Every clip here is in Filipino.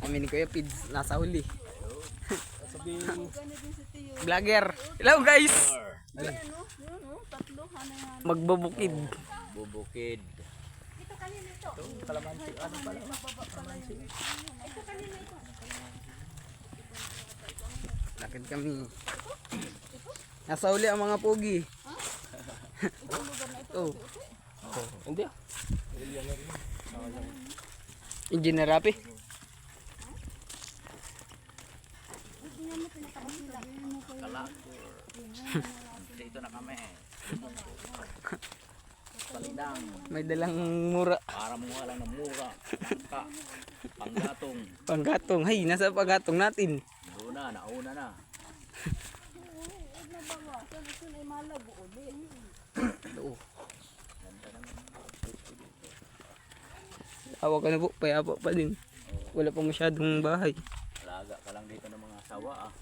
Kami ni Kuya Pids, nasa huli. Sabihin, Vlogger. Hello guys! Tatlo, Magbubukid. bubukid. ito kanina ito. Kalamansi, ano pala? Ito kanina ito. Lakad kami. Nasa huli ang mga pogi. Oh, Hindi ah. Engineer Rapi. Dito na kami. Palidang. May dalang mura. Para mo lang ng mura. Langka. Panggatong. Panggatong. Hay, nasa panggatong natin. Nauna na. Oo. Hawak ka na po, payapa pa din. Wala pa masyadong bahay. Alaga ka lang dito ng mga sawa ah.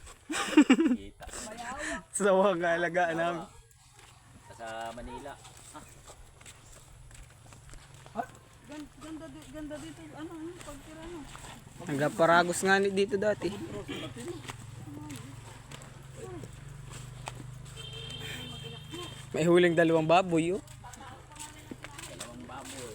Kita. Sa wag alagaan namin. Sa Manila. Ganda dito. Ano, pagtira no. Nagaparagos nga ni dito dati. May huling dalawang baboy oh. Dalawang baboy.